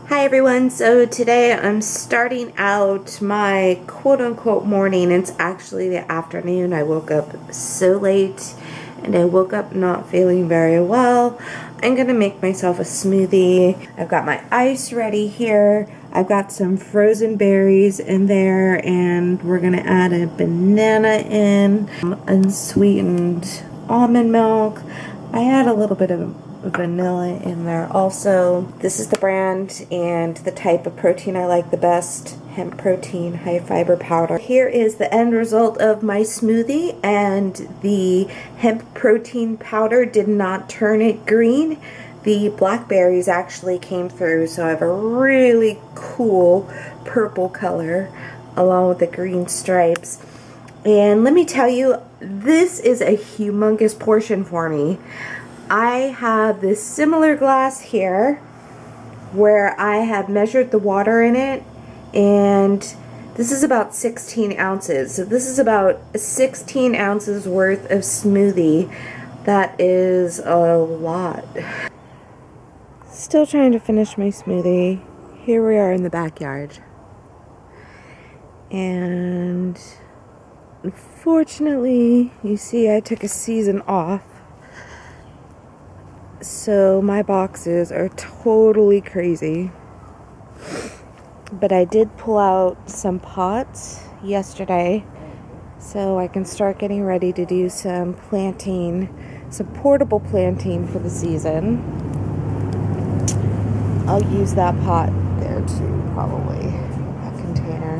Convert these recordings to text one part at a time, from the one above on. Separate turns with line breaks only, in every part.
Hi everyone, so today I'm starting out my quote-unquote morning. It's actually the afternoon. I woke up so late and I woke up not feeling very well. I'm gonna make myself a smoothie. I've got my ice ready here. I've got some frozen berries in there and we're gonna add a banana in, unsweetened almond milk. I add a little bit of vanilla in there also. This is the brand and the type of protein I like the best. Hemp protein, high fiber powder. Here is the end result of my smoothie, and the hemp protein powder did not turn it green. The blackberries actually came through, so I have a really cool purple color along with the green stripes. And let me tell you, this is a humongous portion for me. I have this similar glass here where I have measured the water in it, and this is about 16 ounces. So this is about 16 ounces worth of smoothie. That is a lot. Still trying to finish my smoothie. Here we are in the backyard. And unfortunately, you see I took a season off. So my boxes are totally crazy. But I did pull out some pots yesterday so I can start getting ready to do some planting, some portable planting for the season. I'll use that pot there too, probably, that container.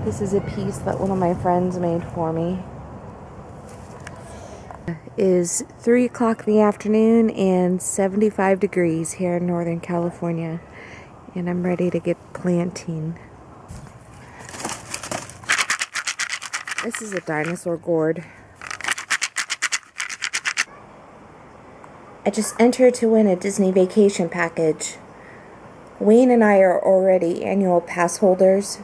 This is a piece that one of my friends made for me. Is 3 o'clock in the afternoon and 75 degrees here in Northern California, and I'm ready to get planting. This is a dinosaur gourd. I just entered to win a Disney vacation package. Wayne and I are already annual pass holders,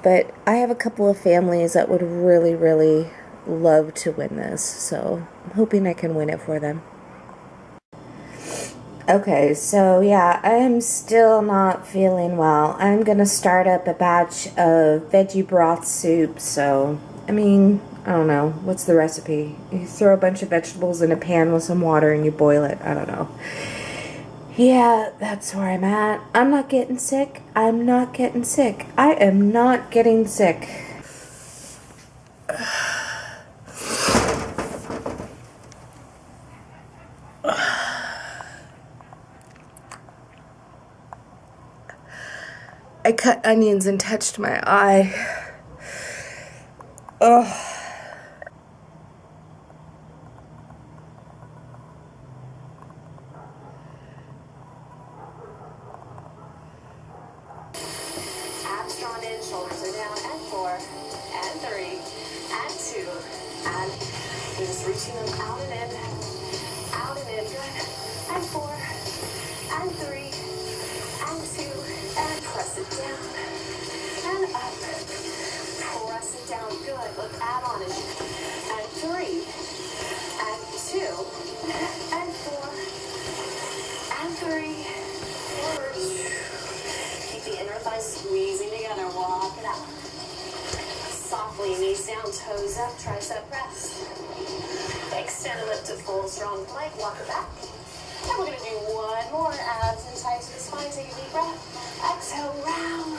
but I have a couple of families that would really love to win this, so I'm hoping I can win it for them. Okay, so yeah, I'm still not feeling well. I'm gonna start up a batch of veggie broth soup. So I mean, I don't know, what's the recipe? You throw a bunch of vegetables in a pan with some water and you boil it. I don't know. Yeah, that's where I'm at. I'm not getting sick. I'm not getting sick. I am not getting sick. I cut onions and touched my eye. Ugh.
Abs drawn in, shoulders are down, and 4, and 3, and 2, and you're just reaching them out and in, good, and 4, and 3, and 2, and press it down, and up, press it down, good, let's add on it, and 3, and 2, and 4, and 3, keep the inner thighs squeezing together, walk it out, softly, knees down, toes up, tricep press, extend and lift to full strong plank, walk it back. And we're going to do one more, abs and tight to the spine, take a deep breath, exhale, round,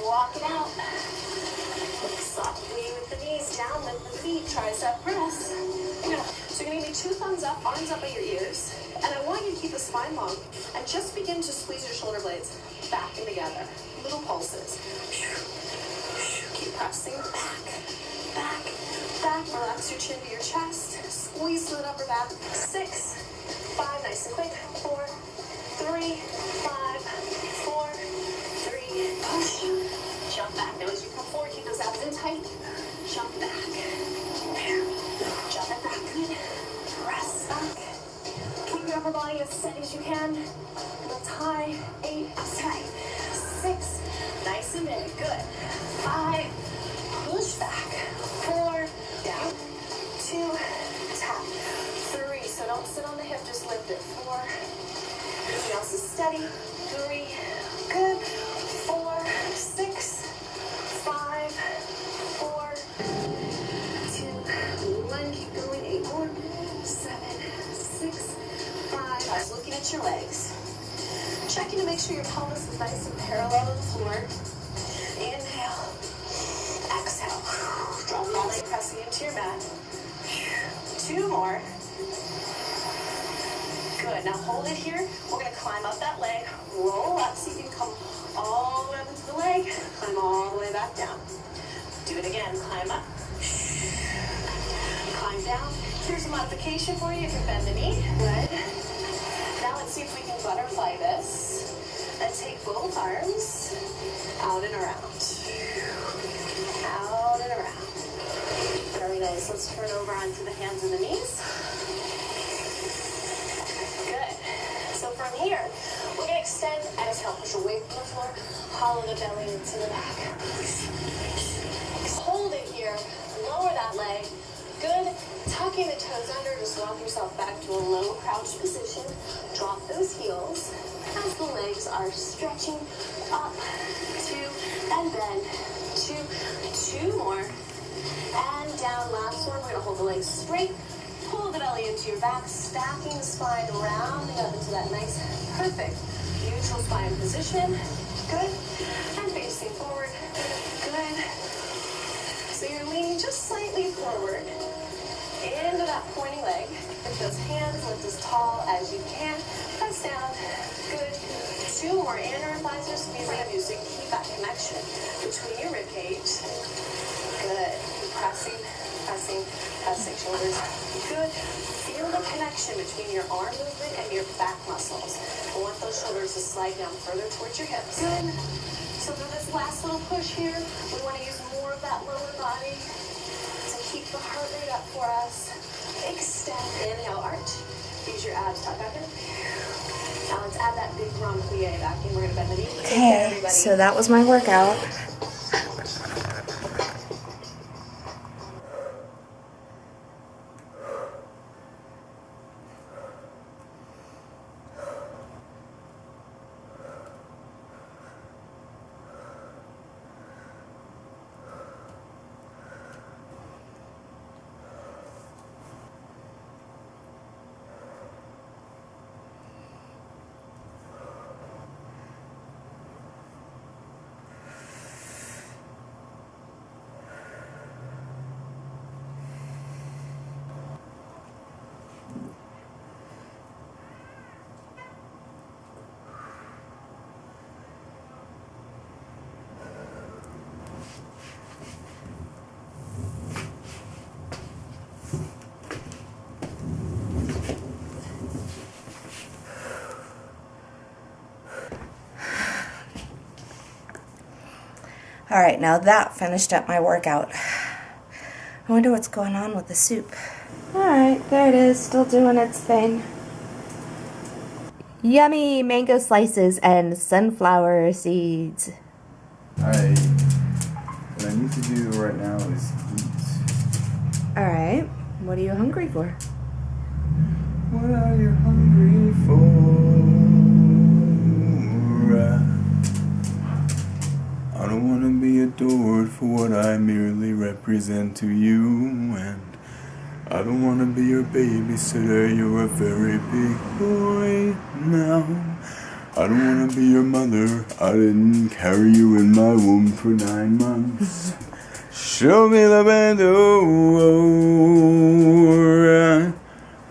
walk it out, look softly with the knees down, lift the feet, tricep press. So you're going to give me 2 thumbs up, arms up at your ears, and I want you to keep the spine long, and just begin to squeeze your shoulder blades back and together, little pulses. Keep pressing back, relax your chin to your chest, squeeze to the upper back, 6, 5, nice and quick, 4, 3, 5, 4, 3, push, jump back. Now as you come forward, keep those abs in tight, jump back, jump it back, good, press back, keep your upper body as steady as you can, lift high, 8, tight, 6, nice and mid, good, 5, push back, 4, down, 2, tap, 3, so don't sit on the hip, just lift it, 4, everything else is steady. 3, good. 4, 6, 5, 4, 2, 1. Keep going. 8 more. 7, 6, 5. I was looking at your legs. Checking to make sure your pelvis is nice and parallel to the floor. Inhale. Exhale. Drop that leg, pressing into your mat. 2 more. Good. Now hold it here. We're going to climb up that leg. Roll up so you can come all the way up into the leg. Climb all the way back down. Do it again. Climb up. Climb down. Here's a modification for you. You can bend the knee. Good. Now let's see if we can butterfly this. And take both arms out and around. Out and around. Very nice. Let's turn over onto the hands and the knees. Good. So from here, we're going to extend. Exhale, push away from the floor. Hollow the belly into the back. Hold it here. Lower that leg. Good. Tucking the toes under. Just walk yourself back to a low crouch position. Drop those heels as the legs are stretching up, 2, and bend, 2 more, and down. Last one. We're going to hold the legs straight. Pull the belly into your back, stacking the spine, rounding up into that nice, perfect, neutral spine position. Good. And facing forward. Good. So you're leaning just slightly forward into that pointing leg. Lift those hands, lift as tall as you can. Press down. Good. 2 more inner thighs are squeezing of you, so you can keep that connection between your rib cage. Good. Pressing, pressing, pressing shoulders. Good. Feel the connection between your arm movement and your back muscles. I want those shoulders to slide down further towards your hips. Good. So for this last little push here, we want to use more of that lower body to keep the heart rate up for us. Extend. Inhale, arch. Use your abs, tuck under. Now let's add that big grand plie back in. We're going to bend the knee.
Okay, so that was my workout. Alright, now that finished up my workout. I wonder what's going on with the soup. Alright, there it is, still doing its thing. Yummy mango slices and sunflower seeds.
What I need to do right now is eat.
Alright, what are you hungry for?
What are you hungry for? I don't want to be adored for what I merely represent to you, and I don't want to be your babysitter. You're a very big boy now. I don't want to be your mother. I didn't carry you in my womb for 9 months. Show me the window.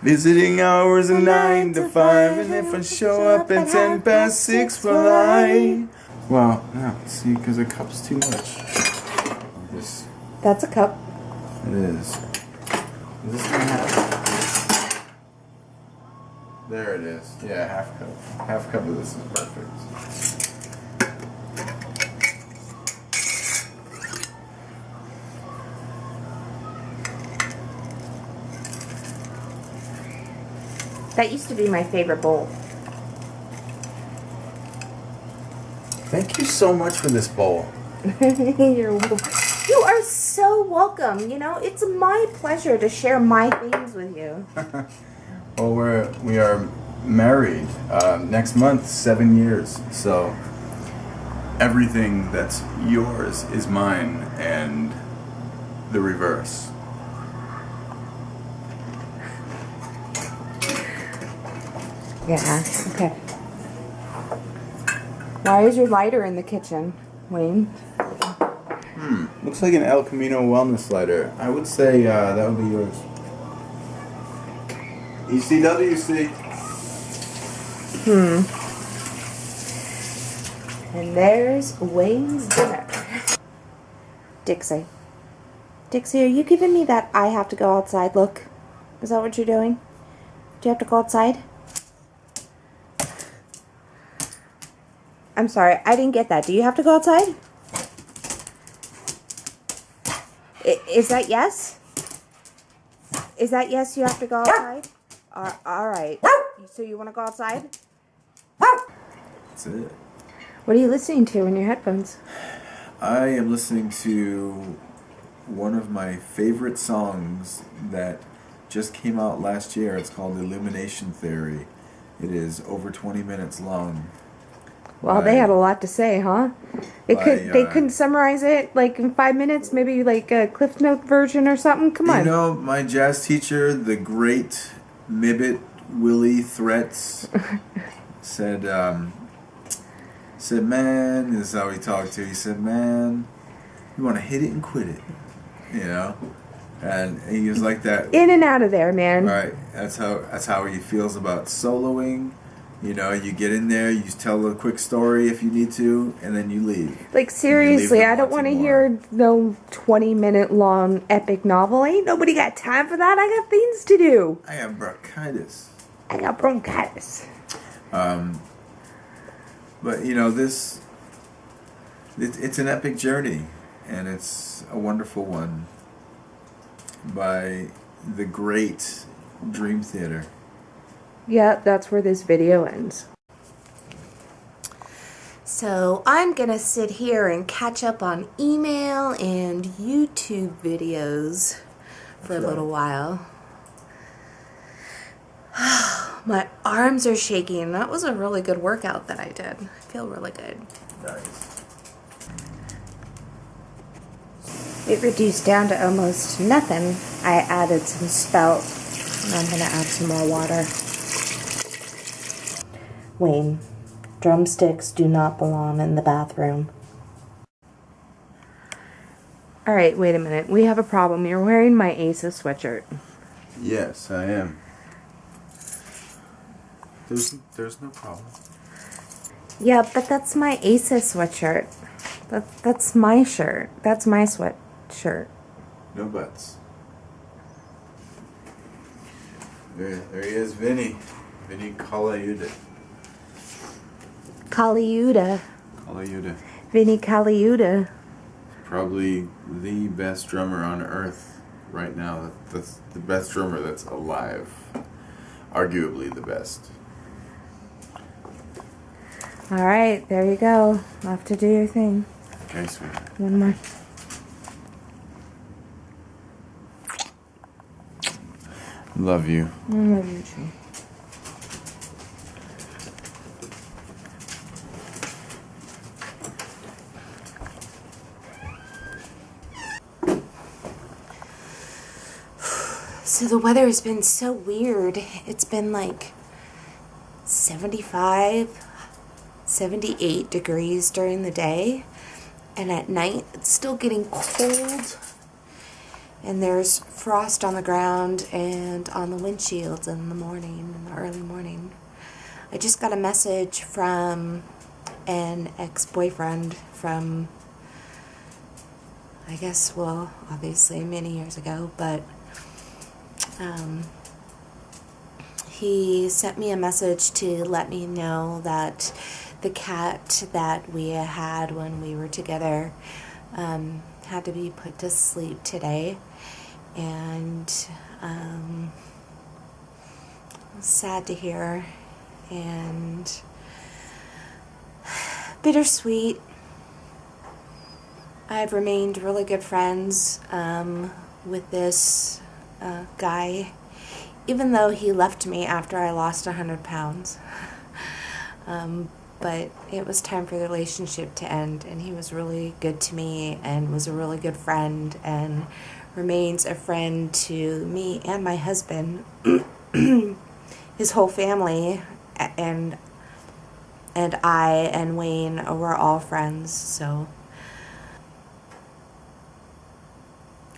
Visiting hours are 9 to 5, and if I show up at 10 past 6, will I? Well, no, see, because a cup's too much. This.
That's a cup.
It is. Is this one half? There it is. Yeah, half cup. Half cup of this is perfect.
That used to be my favorite bowl.
Thank you so much for this bowl.
You're welcome. You are so welcome. You know, it's my pleasure to share my things with you.
Well, we are married. Next month, 7 years. So everything that's yours is mine, and the reverse.
Yeah, okay. Why is your lighter in the kitchen, Wayne?
Looks like an El Camino wellness lighter. I would say that would be yours. ECWC.
And there's Wayne's dinner. Dixie. Dixie, are you giving me that I have to go outside look? Is that what you're doing? Do you have to go outside? I'm sorry, I didn't get that. Do you have to go outside? Is that yes? Is that yes, you have to go outside? All right. So you want to go outside?
That's it.
What are you listening to in your headphones?
I am listening to one of my favorite songs that just came out last year. It's called Illumination Theory. It is over 20 minutes long.
Well, they had a lot to say, huh? They couldn't summarize it like in 5 minutes, maybe like a Cliff Note version or something. Come on.
You know, my jazz teacher, the great Mibbit Willie Threats, said, man, this is how he talked to. He said, man, you want to hit it and quit it, you know? And he was like that.
In and out of there, man.
Right. That's how he feels about soloing. You know, you get in there, you tell a quick story if you need to, and then you leave.
Like, seriously, I don't want to hear no 20-minute long epic novel. Ain't nobody got time for that. I got things to do.
I have bronchitis. But, you know, it's an epic journey, and it's a wonderful one by the great Dream Theater.
Yeah, that's where this video ends. So I'm gonna sit here and catch up on email and YouTube videos for a little while. My arms are shaking. That was a really good workout that I did. I feel really good.
Nice.
It reduced down to almost nothing. I added some spelt, and I'm gonna add some more water. Wayne, drumsticks do not belong in the bathroom. Alright, wait a minute. We have a problem. You're wearing my Aces sweatshirt.
Yes, I am. There's no problem.
Yeah, but that's my Aces sweatshirt. That's my shirt. That's my sweatshirt.
No buts. There he is, Vinny. Vinny Colaiuta.
Colaiuta. Vinny Colaiuta.
Probably the best drummer on earth right now. That's the best drummer that's alive. Arguably the best.
Alright, there you go. Off to do your thing.
Okay, sweet.
One more.
Love you.
I love you too. So the weather has been so weird. It's been like 75, 78 degrees during the day. And at night, it's still getting cold. And there's frost on the ground and on the windshields in the morning, in the early morning. I just got a message from an ex-boyfriend from, I guess, well, obviously many years ago, but he sent me a message to let me know that the cat that we had when we were together had to be put to sleep today. And sad to hear, and bittersweet. I've remained really good friends with this guy, even though he left me after I lost 100 pounds. But it was time for the relationship to end, and he was really good to me and was a really good friend and remains a friend to me and my husband, his whole family, and I and Wayne were all friends. So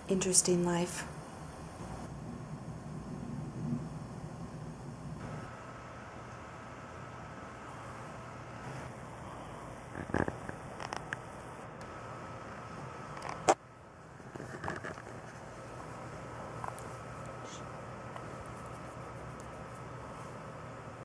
interesting life.